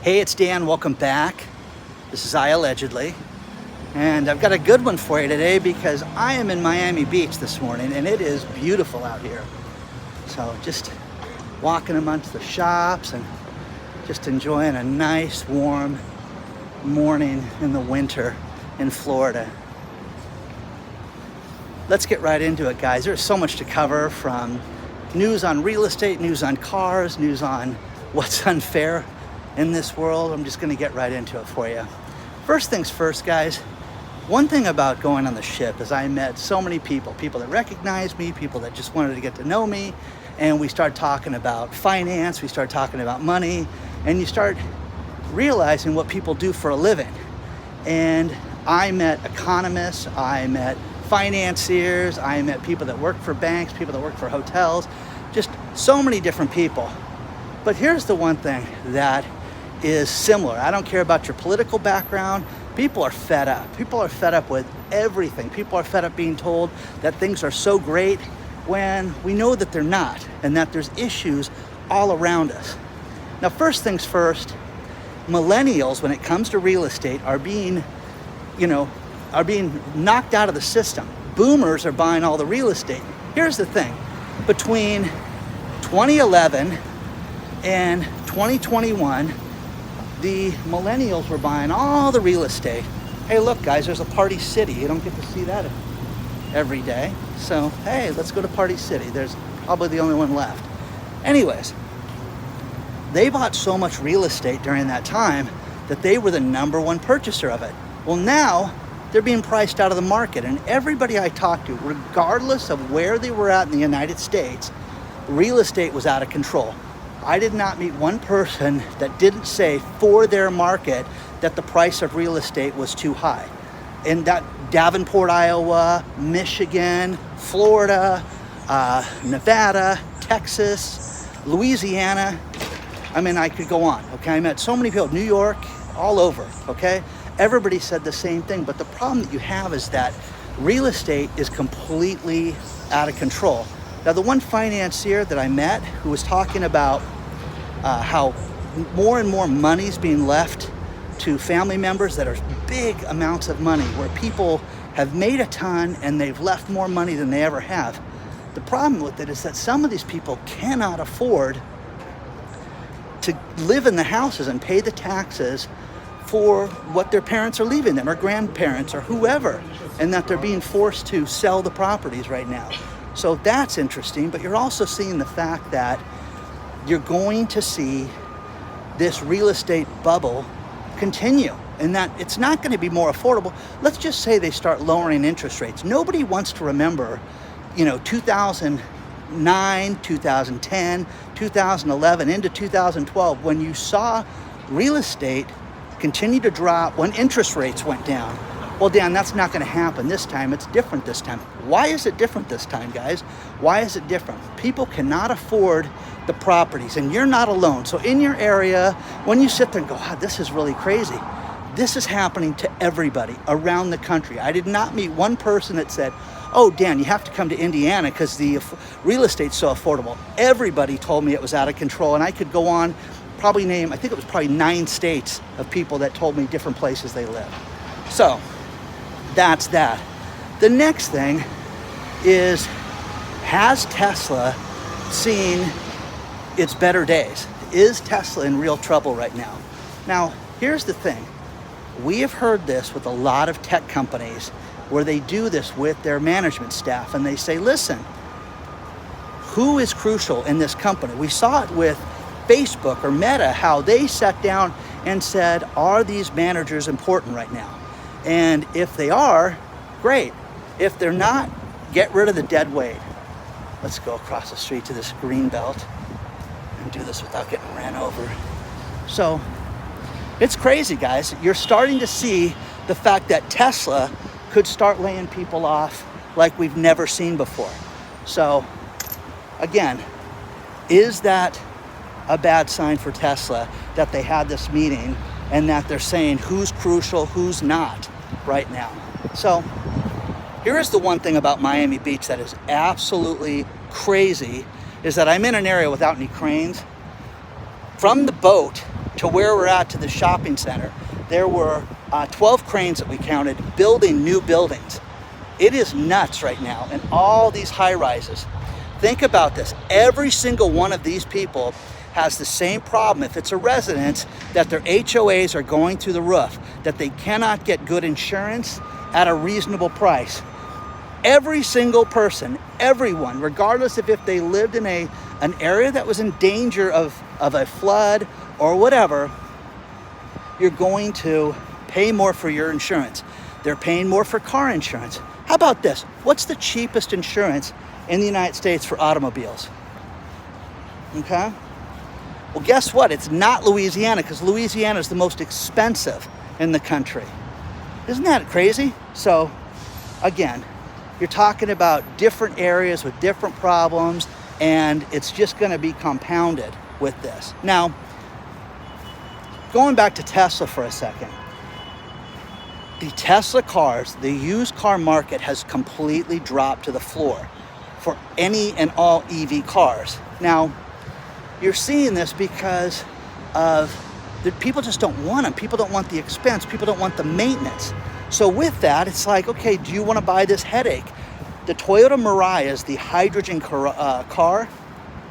Hey, it's Dan. Welcome back. This is iAllegedly. And I've got a good one for you today because I am in Miami Beach this morning and it is beautiful out here. So just walking amongst the shops and just enjoying a nice warm morning in the winter in Florida. Let's get right into it, guys. There's so much to cover, from news on real estate, news on cars, news on what's unfair in this world. I'm just gonna get right into it for you. First things first, guys. One thing about going on the ship is I met so many people that recognized me, people that just wanted to get to know me, and we start talking about finance, we start talking about money, and you start realizing what people do for a living. And I met economists, I met financiers, I met people that work for banks, people that work for hotels, just so many different people. But here's the one thing that is similar. I don't care about your political background. People are fed up. People are fed up with everything. People are fed up being told that things are so great when we know that they're not, and that there's issues all around us. Now, first things first, millennials, when it comes to real estate, are being knocked out of the system. Boomers are buying all the real estate. Here's the thing. Between 2011 and 2021, the millennials were buying all the real estate. Hey, look, guys, there's a Party City. You don't get to see that every day. So, hey, let's go to Party City. There's probably the only one left. Anyways, they bought so much real estate during that time that they were the number one purchaser of it. Well, now they're being priced out of the market, and everybody I talked to, regardless of where they were at in the United States, real estate was out of control. I did not meet one person that didn't say for their market that the price of real estate was too high. In that Davenport, Iowa, Michigan, Florida, Nevada, Texas, Louisiana. I mean, I could go on, okay? I met so many people, New York, all over, okay? Everybody said the same thing, but the problem that you have is that real estate is completely out of control. Now, the one financier that I met who was talking about how more and more money's being left to family members that are big amounts of money, where people have made a ton and they've left more money than they ever have. The problem with it is that some of these people cannot afford to live in the houses and pay the taxes for what their parents are leaving them, or grandparents, or whoever, and that they're being forced to sell the properties right now. So that's interesting, but you're also seeing the fact that you're going to see this real estate bubble continue, and that it's not going to be more affordable. Let's just say they start lowering interest rates. Nobody wants to remember, 2009, 2010, 2011, into 2012, when you saw real estate continue to drop when interest rates went down. Well, Dan, that's not going to happen this time. It's different this time. Why is it different this time, guys? Why is it different? People cannot afford the properties, and you're not alone. So in your area, when you sit there and go, wow, this is really crazy, this is happening to everybody around the country. I did not meet one person that said, oh, Dan, you have to come to Indiana because the real estate's so affordable. Everybody told me it was out of control, and I could go on, probably name, I think it was probably 9 states of people that told me different places they live. So that's that. The next thing is, has Tesla seen its better days? Is Tesla in real trouble right now? Now, here's the thing. We have heard this with a lot of tech companies where they do this with their management staff, and they say, listen, who is crucial in this company? We saw it with Facebook or Meta, how they sat down and said, are these managers important right now? And if they are, great. If they're not, get rid of the dead weight. Let's go across the street to this green belt and do this without getting ran over. So it's crazy, guys. You're starting to see the fact that Tesla could start laying people off like we've never seen before. So again, is that a bad sign for Tesla that they had this meeting and that they're saying who's crucial, who's not right now? So here is the one thing about Miami Beach that is absolutely crazy, is that I'm in an area without any cranes. From the boat to where we're at to the shopping center, there were 12 cranes that we counted building new buildings. It is nuts right now in all these high rises. Think about this. Every single one of these people has the same problem. If it's a residence, that their HOAs are going through the roof, that they cannot get good insurance at a reasonable price. Every single person, everyone, regardless of if they lived in an area that was in danger of a flood or whatever, you're going to pay more for your insurance. They're paying more for car insurance. How about this? What's the cheapest insurance in the United States for automobiles? Okay? Well, guess what? It's not Louisiana, because Louisiana is the most expensive in the country. Isn't that crazy? So, again, you're talking about different areas with different problems, and it's just going to be compounded with this. Now, going back to Tesla for a second. The Tesla cars, the used car market has completely dropped to the floor for any and all EV cars. Now, you're seeing this because of people just don't want them. People don't want the expense. People don't want the maintenance. So with that, it's like, okay, do you want to buy this headache? The Toyota Mirai is the hydrogen car.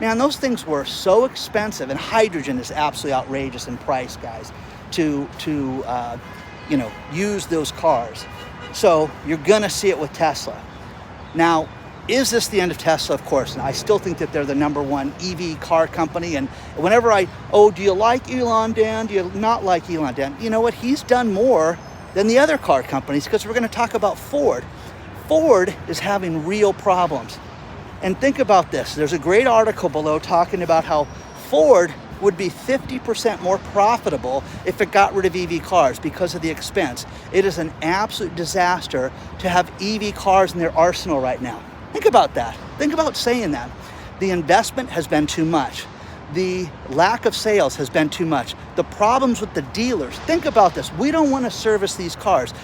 Man, those things were so expensive, and hydrogen is absolutely outrageous in price, guys, to use those cars. So you're gonna see it with Tesla. Now, is this the end of Tesla? Of course. And I still think that they're the #1 EV car company. And whenever do you like Elon, Dan? Do you not like Elon, Dan? You know what? He's done more than the other car companies, because we're going to talk about Ford. Ford is having real problems. And think about this. There's a great article below talking about how Ford would be 50% more profitable if it got rid of EV cars because of the expense. It is an absolute disaster to have EV cars in their arsenal right now. Think about that. Think about saying that. The investment has been too much. The lack of sales has been too much. The problems with the dealers. Think about this. We don't want to service these cars.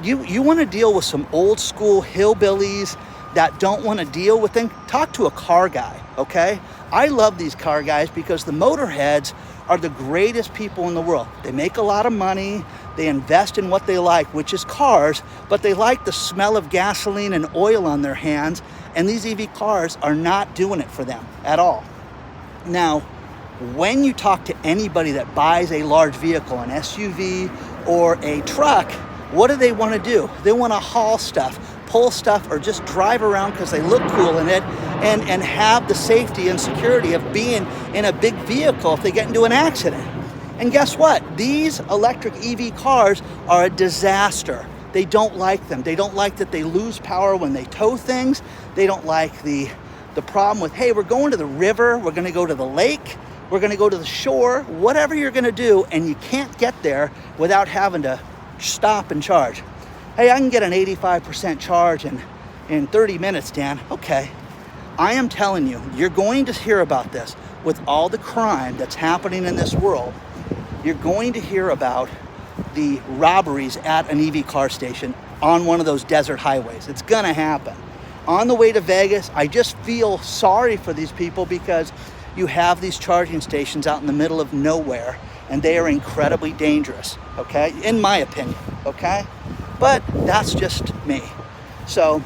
You want to deal with some old school hillbillies that don't want to deal with things? Talk to a car guy, okay? I love these car guys because the motorheads are the greatest people in the world. They make a lot of money. They invest in what they like, which is cars, but they like the smell of gasoline and oil on their hands, and these EV cars are not doing it for them at all. Now, when you talk to anybody that buys a large vehicle, an SUV or a truck, what do they want to do? They want to haul stuff, pull stuff, or just drive around because they look cool in it and have the safety and security of being in a big vehicle if they get into an accident. And guess what? These electric EV cars are a disaster. They don't like them. They don't like that they lose power when they tow things. They don't like the problem with, hey, we're going to the river, we're going to go to the lake, we're going to go to the shore, whatever you're going to do, and you can't get there without having to stop and charge. Hey, I can get an 85% charge in 30 minutes, Dan. Okay. I am telling you, you're going to hear about this with all the crime that's happening in this world. You're going to hear about the robberies at an EV car station on one of those desert highways. It's going to happen. On the way to Vegas, I just feel sorry for these people because you have these charging stations out in the middle of nowhere, and they are incredibly dangerous, okay? In my opinion, okay? But that's just me. So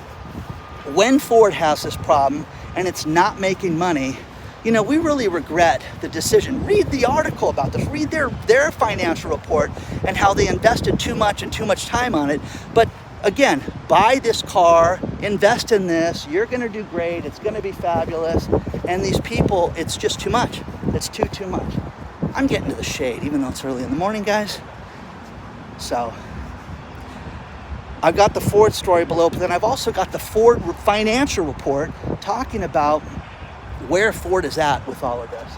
when Ford has this problem and it's not making money, you know, we really regret the decision. Read the article about this. Read their financial report and how they invested too much and too much time on it. But again, buy this car, invest in this, you're gonna do great, it's gonna be fabulous. And these people, it's just too much. It's too much. I'm getting to the shade, even though it's early in the morning, guys. So, I've got the Ford story below, but then I've also got the Ford financial report talking about where Ford is at with all of this.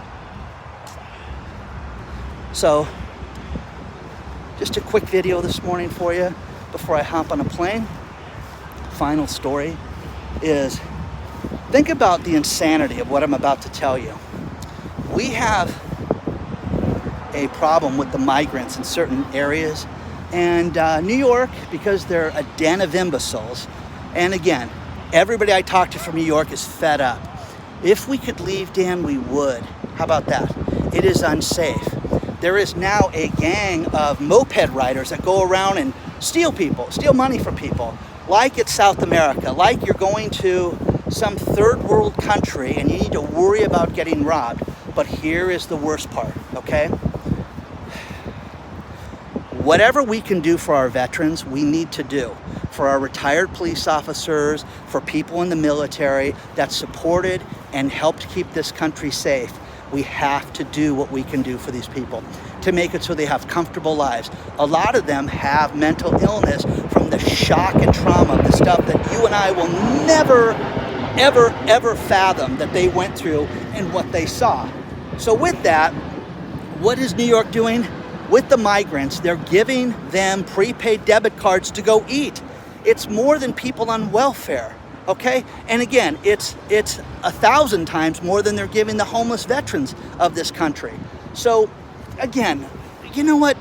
So, just a quick video this morning for you before I hop on a plane. Final story is, think about the insanity of what I'm about to tell you. We have a problem with the migrants in certain areas, and New York, because they're a den of imbeciles, and again, everybody I talk to from New York is fed up. If we could leave, Dan, we would. How about that? It is unsafe. there is now a gang of moped riders that go around and steal money from people, like it's South America, like you're going to some third world country and you need to worry about getting robbed. But here is the worst part, okay? Whatever we can do for our veterans, we need to do. For our retired police officers, for people in the military that supported and helped keep this country safe, we have to do what we can do for these people to make it so they have comfortable lives. A lot of them have mental illness from the shock and trauma of the stuff that you and I will never, ever, ever fathom that they went through and what they saw. So with that, what is New York doing? With the migrants, they're giving them prepaid debit cards to go eat. It's more than people on welfare, okay? And again, it's 1,000 times more than they're giving the homeless veterans of this country. So again, you know what?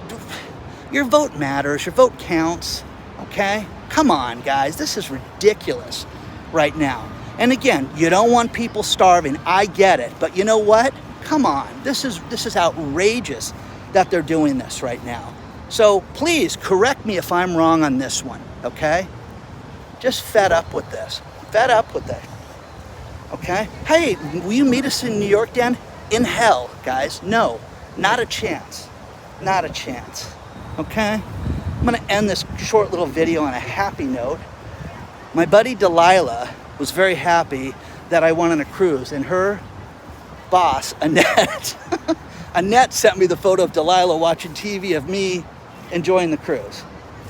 Your vote matters, your vote counts, okay? Come on, guys, this is ridiculous right now. And again, you don't want people starving, I get it, but you know what? Come on, this is outrageous that they're doing this right now. So please correct me if I'm wrong on this one, okay? Just fed up with this. Fed up with it. Okay? Hey, will you meet us in New York, Dan? In hell, guys. No, not a chance. Not a chance. Okay? I'm gonna end this short little video on a happy note. My buddy Delilah was very happy that I went on a cruise, and her boss, Annette, Annette sent me the photo of Delilah watching TV of me enjoying the cruise.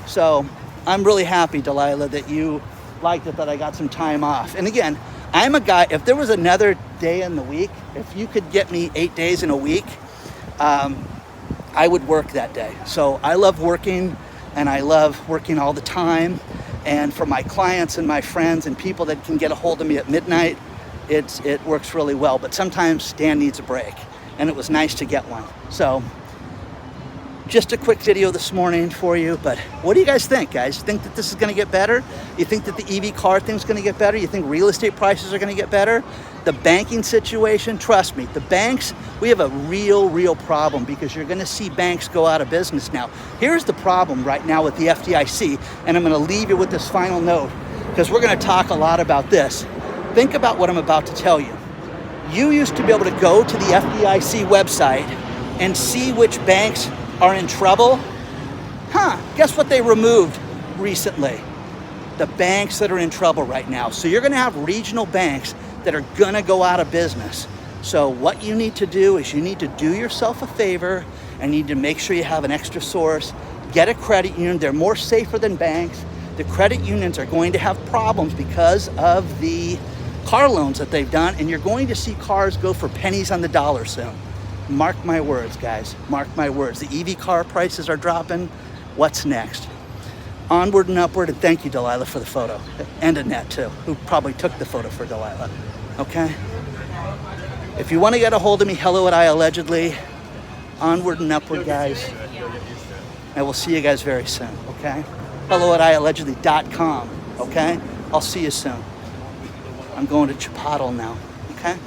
So I'm really happy, Delilah, that you liked it, that I got some time off. And again, I'm a guy, if there was another day in the week, if you could get me 8 days in a week, I would work that day. So I love working, and I love working all the time. And for my clients and my friends and people that can get a hold of me at midnight, it works really well. But sometimes Dan needs a break, and it was nice to get one. So just a quick video this morning for you, but what do you guys think, guys? You think that this is gonna get better? You think that the EV car thing's gonna get better? You think real estate prices are gonna get better? The banking situation, trust me, the banks, we have a real problem, because you're gonna see banks go out of business now. Here's the problem right now with the FDIC, and I'm gonna leave you with this final note, because we're gonna talk a lot about this. Think about what I'm about to tell you. You used to be able to go to the FDIC website and see which banks are in trouble. Guess what they removed recently? The banks that are in trouble right now. So you're gonna have regional banks that are gonna go out of business. So what you need to do is you need to do yourself a favor and you need to make sure you have an extra source. Get a credit union. They're more safer than banks. The credit unions are going to have problems because of the car loans that they've done, and you're going to see cars go for pennies on the dollar soon. Mark my words, guys. Mark my words. The EV car prices are dropping. What's next? Onward and upward, and thank you, Delilah, for the photo. And Annette, too, who probably took the photo for Delilah. Okay? If you want to get a hold of me, hello at iAllegedly. Onward and upward, guys. And we'll see you guys very soon, okay? Hello at iAllegedly.com, okay? I'll see you soon. I'm going to Chipotle now, okay?